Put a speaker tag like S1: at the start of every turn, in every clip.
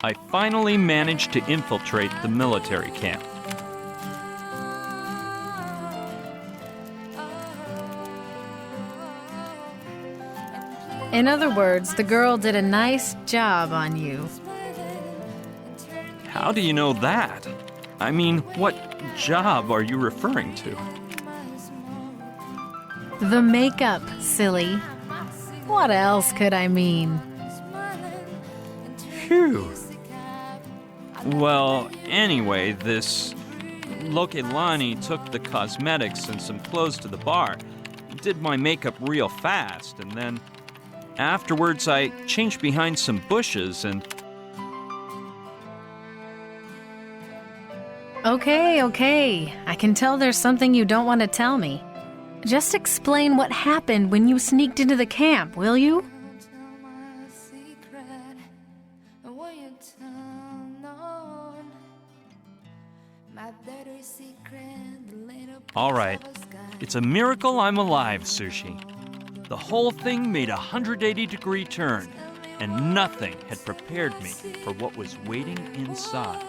S1: I finally managed to infiltrate the military camp.
S2: In other words, the girl did a nice job on you.
S1: How do you know that? I mean, what job are you referring to?
S2: The makeup, silly. What else could I mean?
S1: Phew. Well, anyway, this Lokelani took the cosmetics and some clothes to the bar, did my makeup real fast, and then afterwards I changed behind some bushes and...
S2: Okay. I can tell there's something you don't want to tell me. Just explain what happened when you sneaked into the camp, will you?
S1: All right. It's a miracle I'm alive, Sushi. The whole thing made a 180-degree turn, and nothing had prepared me for what was waiting inside.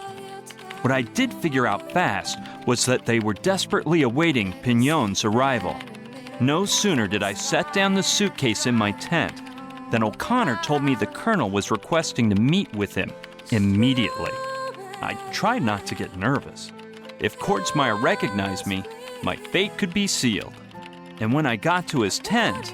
S1: What I did figure out fast was that they were desperately awaiting Pignon's arrival. No sooner did I set down the suitcase in my tent than O'Connor told me the colonel was requesting to meet with him immediately. I tried not to get nervous. If Kordsmeyer recognized me, my fate could be sealed. And when I got to his tent,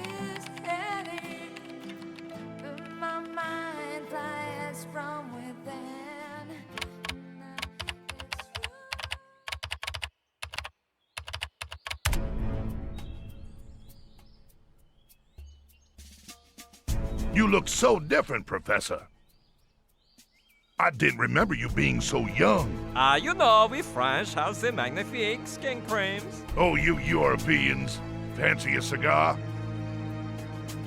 S3: You look so different, Professor. I didn't remember you being so young.
S4: You know, we French have the magnifique skin creams.
S3: Oh, you Europeans. Fancy a cigar?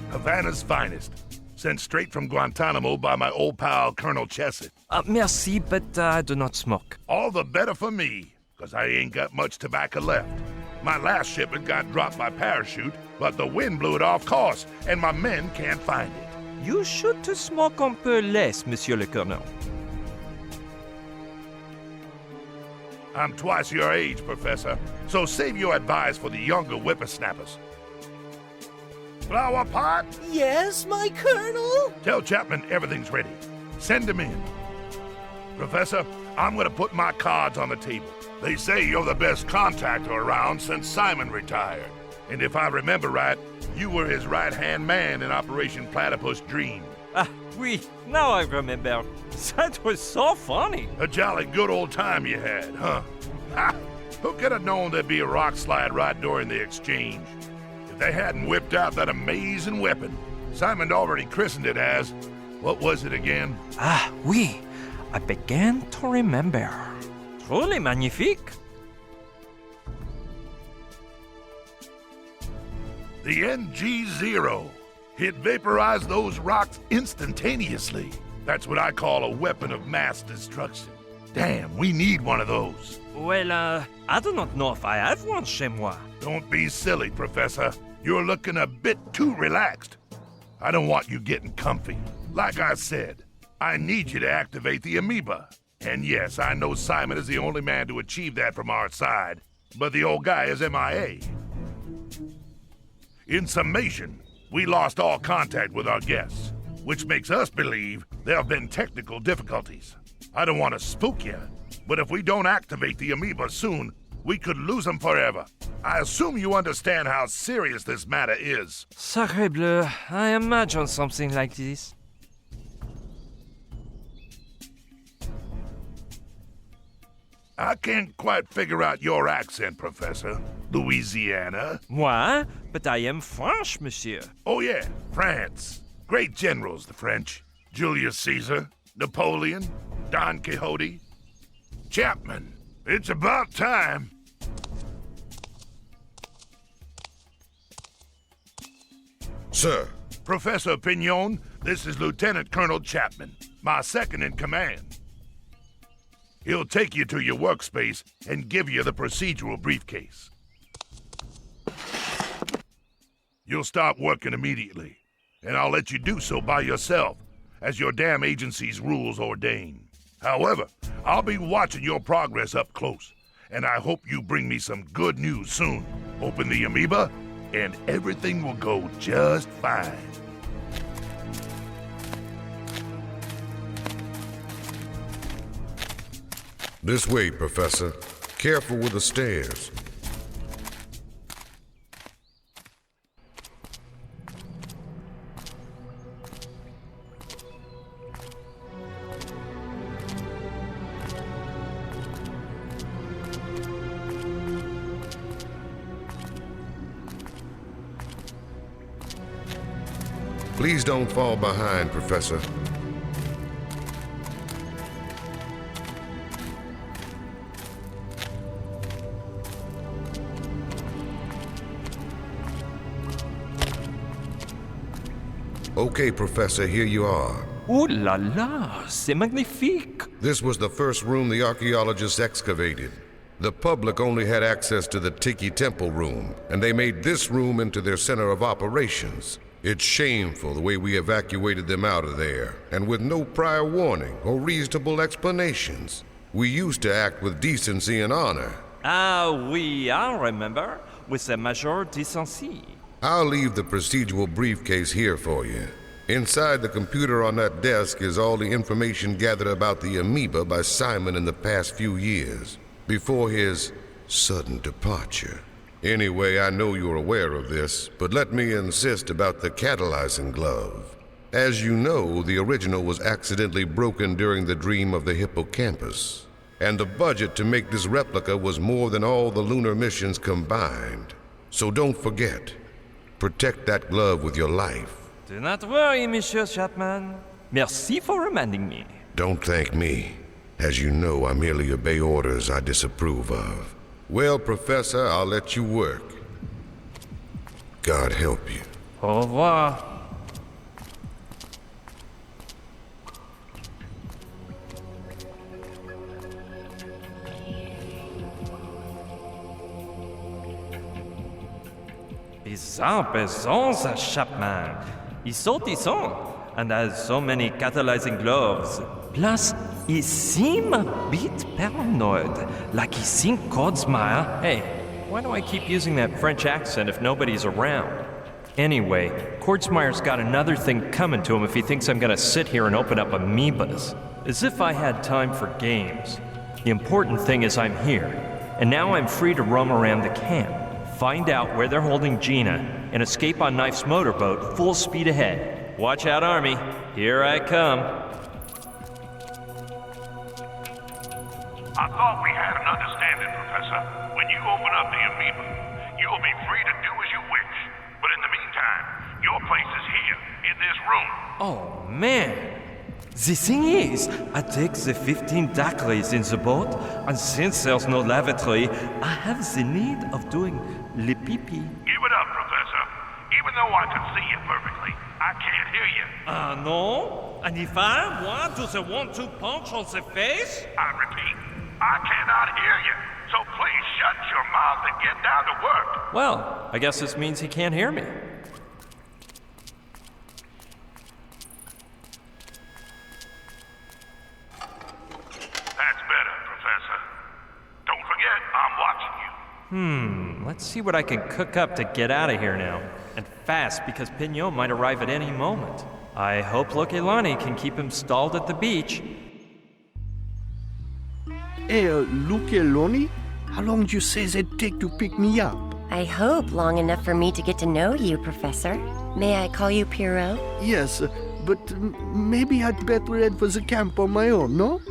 S3: Havana's finest. Sent straight from Guantanamo by my old pal, Colonel Chesed.
S4: Merci, but I do not smoke.
S3: All the better for me, 'cause I ain't got much tobacco left. My last shipment got dropped by parachute, but the wind blew it off course, and my men can't find it.
S4: You should to smoke un peu less, Monsieur le Colonel.
S3: I'm twice your age, Professor, so save your advice for the younger whippersnappers. Flower pot?
S5: Yes, my Colonel?
S3: Tell Chapman everything's ready. Send him in. Professor, I'm gonna put my cards on the table. They say you're the best contactor around since Simon retired. And if I remember right, you were his right-hand man in Operation Platypus Dream.
S4: Oui, now I remember. That was so funny.
S3: A jolly good old time you had, huh? Ha! Who could have known there'd be a rock slide right during the exchange? If they hadn't whipped out that amazing weapon, Simon'd already christened it as... What was it again?
S4: Oui. I began to remember. Truly magnifique.
S3: The NG-0. It vaporized those rocks instantaneously. That's what I call a weapon of mass destruction. Damn, we need one of those.
S4: Well, I do not know if I have one chez moi.
S3: Don't be silly, Professor. You're looking a bit too relaxed. I don't want you getting comfy. Like I said, I need you to activate the amoeba. And yes, I know Simon is the only man to achieve that from our side, but the old guy is MIA. In summation, we lost all contact with our guests, which makes us believe there have been technical difficulties. I don't want to spook you, but if we don't activate the amoeba soon, we could lose them forever. I assume you understand how serious this matter is.
S4: Sacre bleu, I imagine something like this.
S3: I can't quite figure out your accent, Professor. Louisiana?
S4: Moi? But I am French, monsieur.
S3: Oh yeah, France. Great generals, the French. Julius Caesar, Napoleon, Don Quixote. Chapman, it's about time.
S6: Sir.
S3: Professor Pignon, this is Lieutenant Colonel Chapman, my second in command. He'll take you to your workspace and give you the procedural briefcase. You'll start working immediately, and I'll let you do so by yourself, as your damn agency's rules ordain. However, I'll be watching your progress up close, and I hope you bring me some good news soon. Open the amoeba, and everything will go just fine.
S6: This way, Professor. Careful with the stairs. Please don't fall behind, Professor. Okay, Professor, here you are.
S4: Ooh la la, c'est magnifique.
S6: This was the first room the archaeologists excavated. The public only had access to the Tiki Temple room, and they made this room into their center of operations. It's shameful the way we evacuated them out of there, and with no prior warning or reasonable explanations. We used to act with decency and honor.
S4: Ah oui, I remember. With the Major Decency.
S6: I'll leave the procedural briefcase here for you. Inside the computer on that desk is all the information gathered about the amoeba by Simon in the past few years, before his sudden departure. Anyway, I know you're aware of this, but let me insist about the catalyzing glove. As you know, the original was accidentally broken during the dream of the hippocampus, and the budget to make this replica was more than all the lunar missions combined. So don't forget, protect that glove with your life.
S4: Do not worry, Monsieur Chapman. Merci for reminding me.
S6: Don't thank me. As you know, I merely obey orders I disapprove of. Well, Professor, I'll let you work. God help you.
S4: Au revoir. Bizarre peasants, Chapman. Ils sont, and has so many catalyzing gloves. Plus, he seem a bit paranoid, like he think Codsmire. Hey, why do I keep using that French accent if nobody's around? Anyway, Codsmire's got another thing coming to him if he thinks I'm gonna sit here and open up amoebas. As if I had time for games. The important thing is I'm here, and now I'm free to roam around the camp, find out where they're holding Gina, and escape on Knife's motorboat full speed ahead. Watch out, Army. Here I come.
S3: I thought we had an understanding, Professor. When you open up the amoeba, you'll be free to do as you wish. But in the meantime, your place is here, in this room.
S4: Oh, man. The thing is, I take the 15 daiquiris in the boat, and since there's no lavatory, I have the need of doing le pipi.
S3: Give it up, Professor. Even though I can see you perfectly, I can't hear you.
S4: No? And if I want to the 1-2 punch on the face?
S3: I repeat, I cannot hear you. So please shut your mouth and get down to work.
S4: Well, I guess this means he can't hear me.
S3: That's better, Professor. Don't forget, I'm watching you.
S4: Let's see what I can cook up to get out of here now. And fast, because Pignot might arrive at any moment. I hope Lokelani can keep him stalled at the beach.
S5: Hey, Luke, how long do you say they'd take to pick me up?
S7: I hope long enough for me to get to know you, Professor. May I call you Pierrot?
S5: Yes, but maybe I'd better head for the camp on my own, no?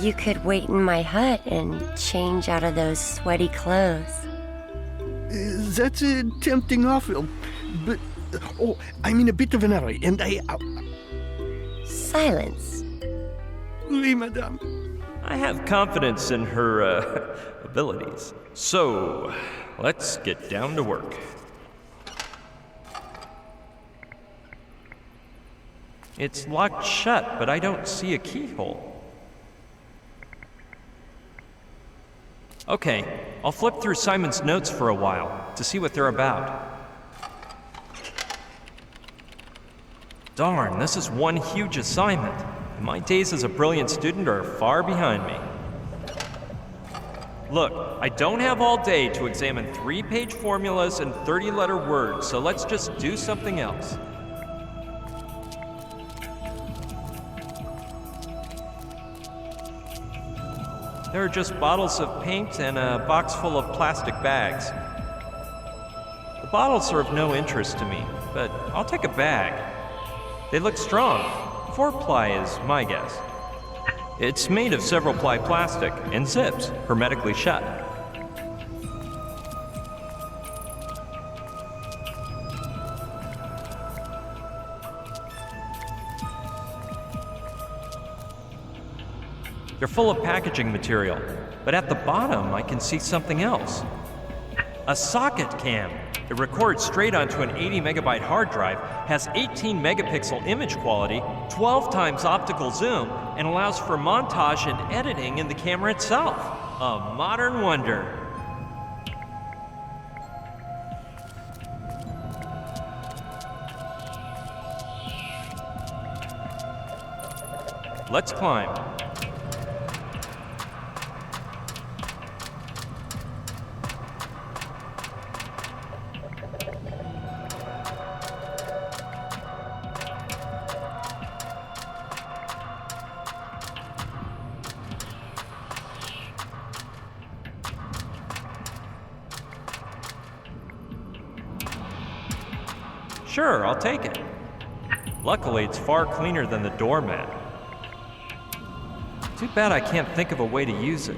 S7: You could wait in my hut and change out of those sweaty clothes.
S5: That's a tempting offer, but... Oh, I'm in a bit of an hurry, and
S7: Silence.
S5: Oui, madame.
S4: I have confidence in her, abilities. So, let's get down to work. It's locked shut, but I don't see a keyhole. Okay, I'll flip through Simon's notes for a while to see what they're about. Darn, this is one huge assignment. My days as a brilliant student are far behind me. Look, I don't have all day to examine 3-page formulas and 30-letter words, so let's just do something else. There are just bottles of paint and a box full of plastic bags. The bottles are of no interest to me, but I'll take a bag. They look strong. 4-ply is my guess. It's made of several-ply plastic and zips, hermetically shut. They're full of packaging material, but at the bottom I can see something else. A socket cam. It records straight onto an 80 megabyte hard drive, has 18 megapixel image quality, 12 times optical zoom, and allows for montage and editing in the camera itself. A modern wonder. Let's climb. Sure, I'll take it. Luckily, it's far cleaner than the doormat. Too bad I can't think of a way to use it.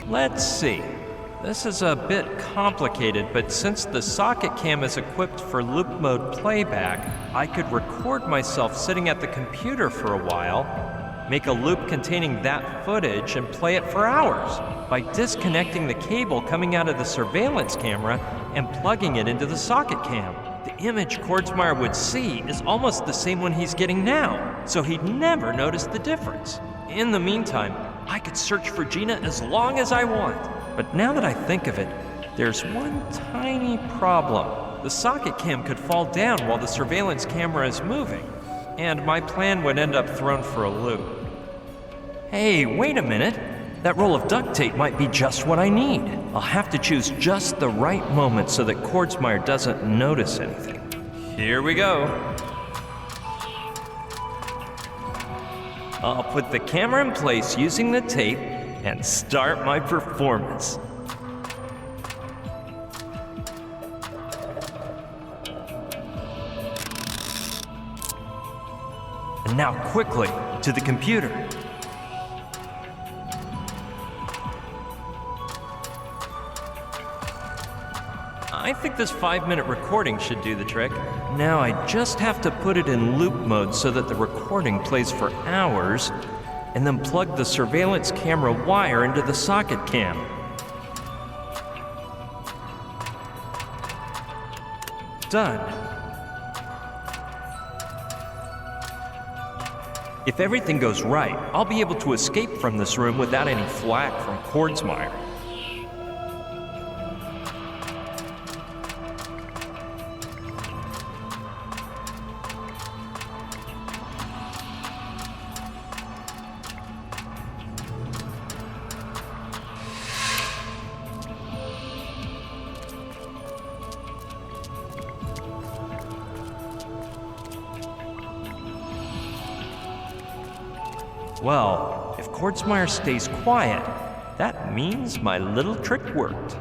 S4: Let's see. This is a bit complicated, but since the socket cam is equipped for loop mode playback, I could record myself sitting at the computer for a while, make a loop containing that footage, and play it for hours by disconnecting the cable coming out of the surveillance camera and plugging it into the socket cam. The image Kordsmeyer would see is almost the same one he's getting now, so he'd never notice the difference. In the meantime, I could search for Gina as long as I want. But now that I think of it, there's one tiny problem. The socket cam could fall down while the surveillance camera is moving, and my plan would end up thrown for a loop. Hey, wait a minute. That roll of duct tape might be just what I need. I'll have to choose just the right moment so that Kordsmeyer doesn't notice anything. Here we go. I'll put the camera in place using the tape and start my performance. And now quickly to the computer. I think this 5-minute recording should do the trick. Now I just have to put it in loop mode so that the recording plays for hours, and then plug the surveillance camera wire into the socket cam. Done. If everything goes right, I'll be able to escape from this room without any flack from Kordsmeyer. Well, if Kordsmeyer stays quiet, that means my little trick worked.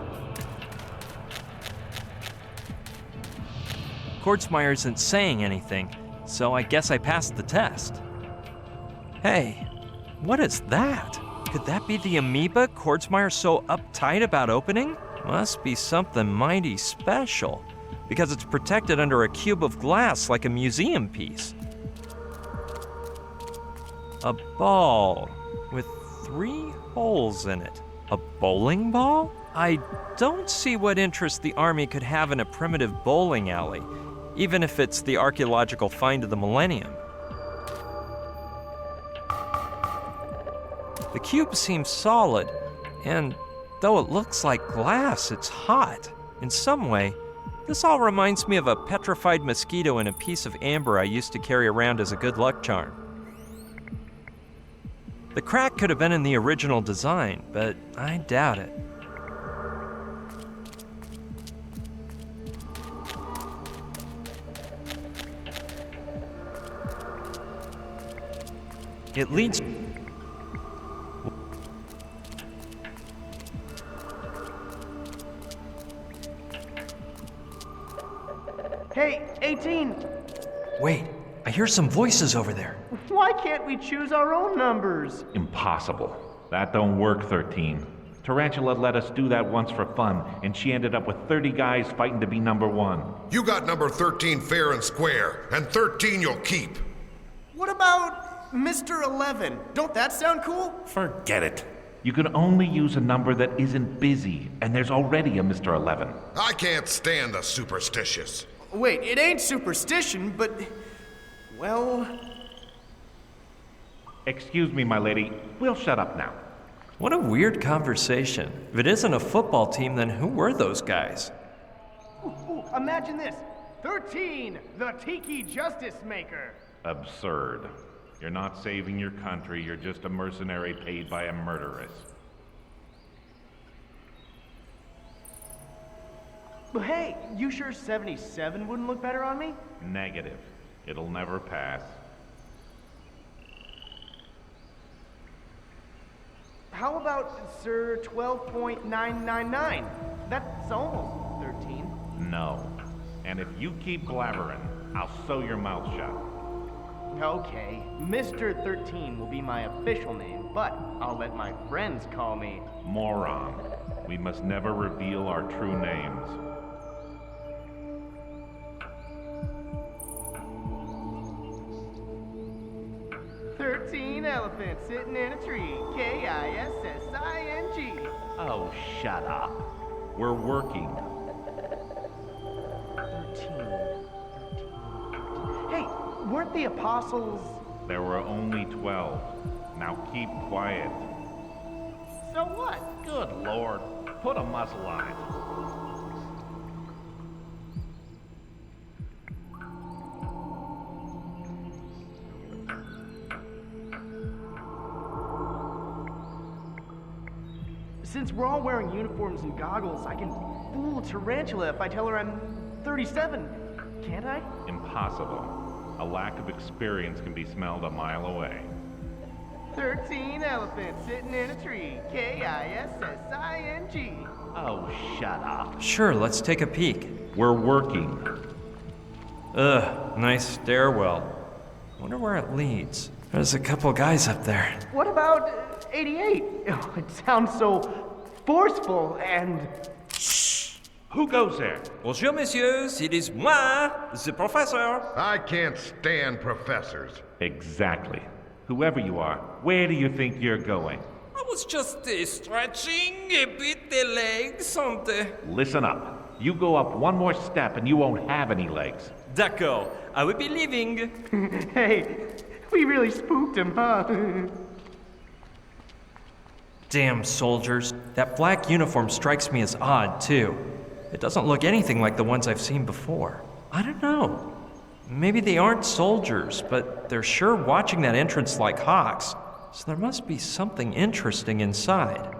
S4: Kordsmeyer isn't saying anything, so I guess I passed the test. Hey, what is that? Could that be the amoeba Kordsmeyer's so uptight about opening? Must be something mighty special, because it's protected under a cube of glass like a museum piece. A ball with 3 holes in it. A bowling ball? I don't see what interest the Army could have in a primitive bowling alley, even if it's the archaeological find of the millennium. The cube seems solid, and though it looks like glass, it's hot. In some way, this all reminds me of a petrified mosquito in a piece of amber I used to carry around as a good luck charm. The crack could have been in the original design, but I doubt it. It leads...
S8: Hey, 18!
S1: Wait, I hear some voices over there.
S8: Why can't we choose our own numbers?
S9: Impossible. That don't work, 13. Tarantula let us do that once for fun, and she ended up with 30 guys fighting to be number 1.
S6: You got number 13 fair and square, and 13 you'll keep.
S8: What about Mr. 11? Don't that sound cool?
S9: Forget it. You can only use a number that isn't busy, and there's already a Mr. 11.
S6: I can't stand the superstitious.
S8: Wait, it ain't superstition, but... well...
S9: Excuse me, my lady. We'll shut up now.
S4: What a weird conversation. If it isn't a football team, then who were those guys?
S8: Ooh, imagine this. 13, the Tiki Justice Maker.
S9: Absurd. You're not saving your country, you're just a mercenary paid by a murderess.
S8: But hey, you sure 77 wouldn't look better on me?
S9: Negative. It'll never pass.
S8: How about, sir, 12.999? That's almost 13.
S9: No. And if you keep blabbering, I'll sew your mouth shut.
S8: Okay, Mr. 13 will be my official name, but I'll let my friends call me...
S9: Moron. We must never reveal our true names.
S8: Elephant sitting in a tree. K-I-S-S-I-N-G.
S9: Oh, shut up. We're working.
S8: 13. Hey, weren't the apostles...
S9: There were only 12. Now keep quiet.
S8: So what?
S9: Good Lord. Put a muzzle on it.
S8: Since we're all wearing uniforms and goggles, I can fool Tarantula if I tell her I'm 37, can't I?
S9: Impossible. A lack of experience can be smelled a mile away.
S8: 13 elephants sitting in a tree. K-I-S-S-I-N-G.
S9: Oh, shut up.
S4: Sure, let's take a peek.
S9: We're working.
S4: Ugh, nice stairwell. Wonder where it leads. There's a couple guys up there.
S8: What about 88? Oh, it sounds so forceful and...
S9: Shh! Who goes there?
S4: Bonjour, messieurs. It is moi, the professor.
S6: I can't stand professors.
S9: Exactly. Whoever you are, where do you think you're going?
S4: I was just stretching a bit the legs on the...
S9: Listen up. You go up one more step and you won't have any legs.
S4: D'accord. I will be leaving.
S8: Hey, we really spooked him, huh?
S4: Damn soldiers. That black uniform strikes me as odd, too. It doesn't look anything like the ones I've seen before. I don't know. Maybe they aren't soldiers, but they're sure watching that entrance like hawks, so there must be something interesting inside.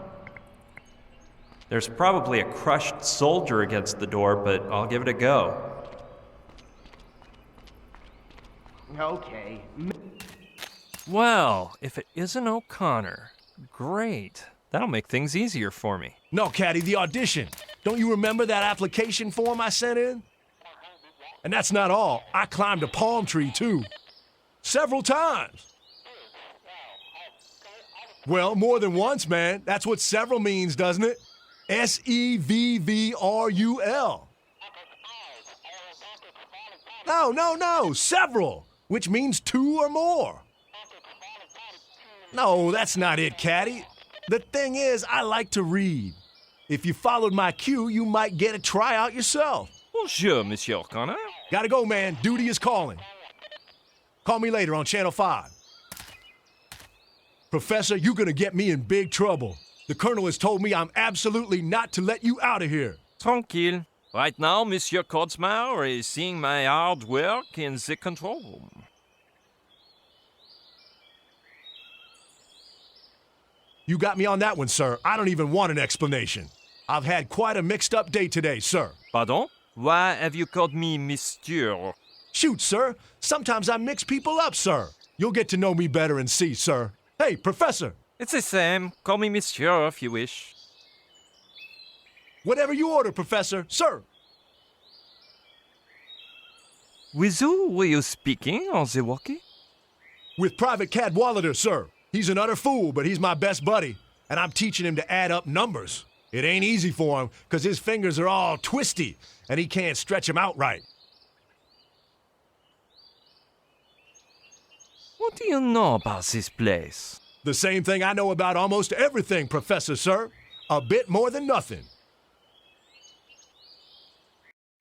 S4: There's probably a crushed soldier against the door, but I'll give it a go.
S8: Okay.
S4: Well, if it isn't O'Connor, great. That'll make things easier for me.
S10: No, Caddy, the audition. Don't you remember that application form I sent in? And that's not all. I climbed a palm tree, too. Several times. Well, more than once, man. That's what several means, doesn't it? S-E-V-V-R-U-L. No. Several, which means two or more. No, that's not it, Caddy. The thing is, I like to read. If you followed my cue, you might get a tryout yourself.
S4: Bonjour, Monsieur O'Connor.
S10: Gotta go, man. Duty is calling. Call me later on Channel 5. Professor, you're gonna get me in big trouble. The Colonel has told me I'm absolutely not to let you out of here.
S4: Tranquille. Right now, Monsieur Kotzmauer is seeing my hard work in the control room.
S10: You got me on that one, sir. I don't even want an explanation. I've had quite a mixed-up day today, sir.
S4: Pardon? Why have you called me Monsieur?
S10: Shoot, sir. Sometimes I mix people up, sir. You'll get to know me better and see, sir. Hey, Professor.
S4: It's the same. Call me Monsieur if you wish.
S10: Whatever you order, Professor. Sir.
S4: With who were you speaking on the walkie?
S10: With Private Cadwallader, sir. He's an utter fool, but he's my best buddy, and I'm teaching him to add up numbers. It ain't easy for him, because his fingers are all twisty, and he can't stretch them out right.
S4: What do you know about this place?
S10: The same thing I know about almost everything, Professor, sir. A bit more than nothing.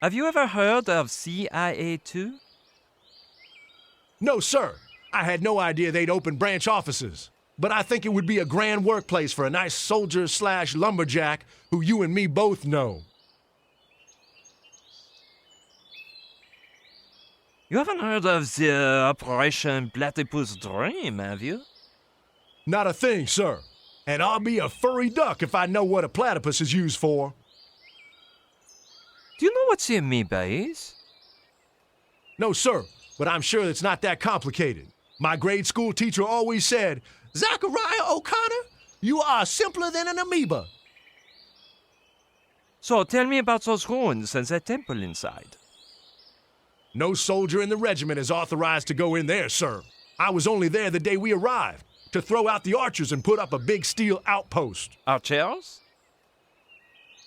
S4: Have you ever heard of CIA2?
S10: No, sir. I had no idea they'd open branch offices. But I think it would be a grand workplace for a nice soldier/lumberjack who you and me both know.
S4: You haven't heard of the Operation Platypus Dream, have you?
S10: Not a thing, sir. And I'll be a furry duck if I know what a platypus is used for.
S4: Do you know what the amoeba is?
S10: No, sir, but I'm sure it's not that complicated. My grade school teacher always said, "Zachariah O'Connor, you are simpler than an amoeba."
S4: So tell me about those ruins and that temple inside.
S10: No soldier in the regiment is authorized to go in there, sir. I was only there the day we arrived, to throw out the archers and put up a big steel outpost.
S4: Archers?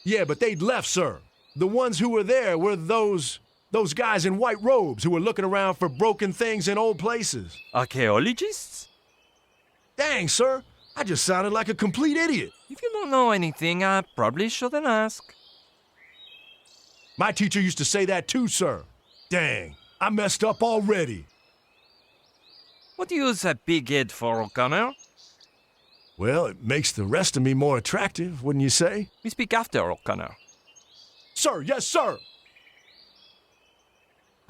S10: Yeah, but they'd left, sir. The ones who were there were those guys in white robes who were looking around for broken things in old places.
S4: Archaeologists?
S10: Dang, sir. I just sounded like a complete idiot.
S4: If you don't know anything, I probably shouldn't ask.
S10: My teacher used to say that too, sir. Dang, I messed up already.
S4: What do you use that big head for, O'Connor?
S10: Well, it makes the rest of me more attractive, wouldn't you say?
S4: We speak after, O'Connor.
S10: Sir, yes, sir.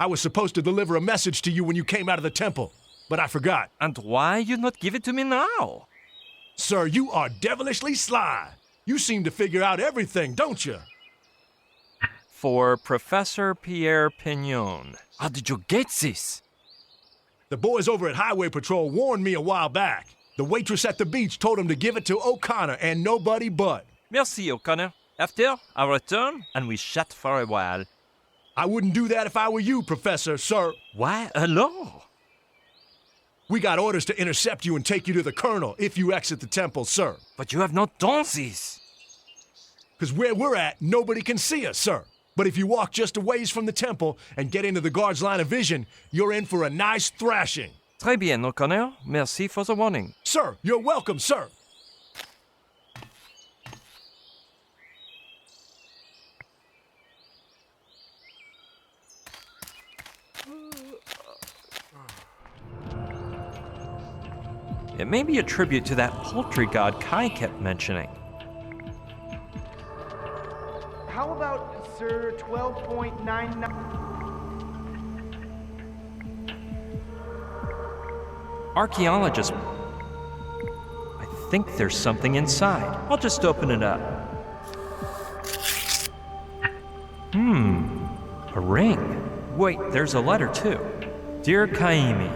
S10: I was supposed to deliver a message to you when you came out of the temple, but I forgot.
S4: And why you not give it to me now?
S10: Sir, you are devilishly sly. You seem to figure out everything, don't you?
S4: For Professor Pierre Pignon. How did you get this?
S10: The boys over at Highway Patrol warned me a while back. The waitress at the beach told him to give it to O'Connor and nobody but.
S4: Merci, O'Connor. After, I return and we chat for a while.
S10: I wouldn't do that if I were you, Professor, sir.
S4: Why alors?
S10: We got orders to intercept you and take you to the Colonel if you exit the temple, sir.
S4: But you have not done this.
S10: Because where we're at, nobody can see us, sir. But if you walk just a ways from the temple and get into the guard's line of vision, you're in for a nice thrashing.
S4: Très bien, O'Connor. Merci for the warning.
S10: Sir, you're welcome, sir.
S1: It may be a tribute to that poultry god Kai kept mentioning.
S8: How about, sir, 12.99?
S1: Archaeologist. I think there's something inside. I'll just open it up. A ring. Wait, there's a letter too. Dear Kaimi,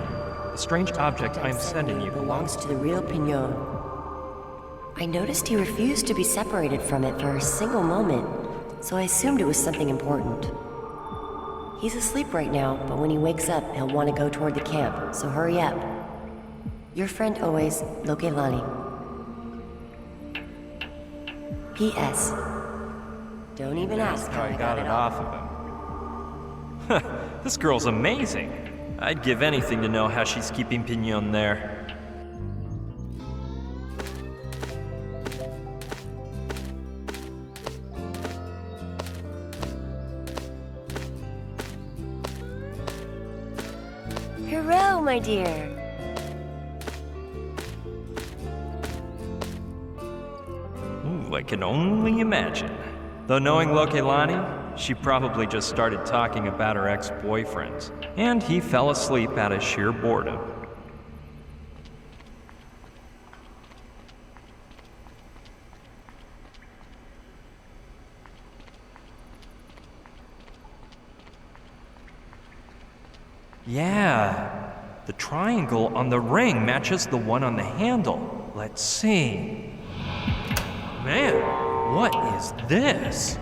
S1: the strange object I am sending you
S7: belongs to the real Pignon. I noticed he refused to be separated from it for a single moment, so I assumed it was something important. He's asleep right now, but when he wakes up, he'll want to go toward the camp, so hurry up. Your friend always, Lokelani. P.S. Don't even ask how I got it off
S1: of him. This girl's amazing. I'd give anything to know how she's keeping Pignon there.
S7: Hero, my dear.
S4: can only imagine. Though knowing Lokelani, she probably just started talking about her ex-boyfriends, and he fell asleep out of sheer boredom. Yeah, the triangle on the ring matches the one on the handle. Let's see. Man, what is this?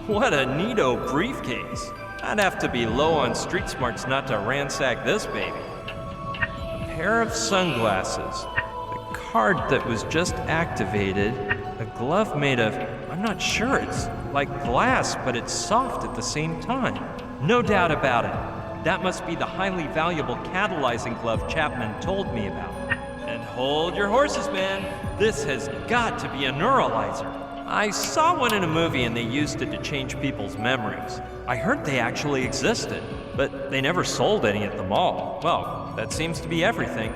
S4: What a neato briefcase. I'd have to be low on street smarts not to ransack this baby. A pair of sunglasses, the card that was just activated, a glove made of, I'm not sure, it's like glass, but it's soft at the same time. No doubt about it. That must be the highly valuable catalyzing glove Chapman told me about. And hold your horses, man. This has got to be a neuralizer. I saw one in a movie and they used it to change people's memories. I heard they actually existed, but they never sold any at the mall. Well, that seems to be everything.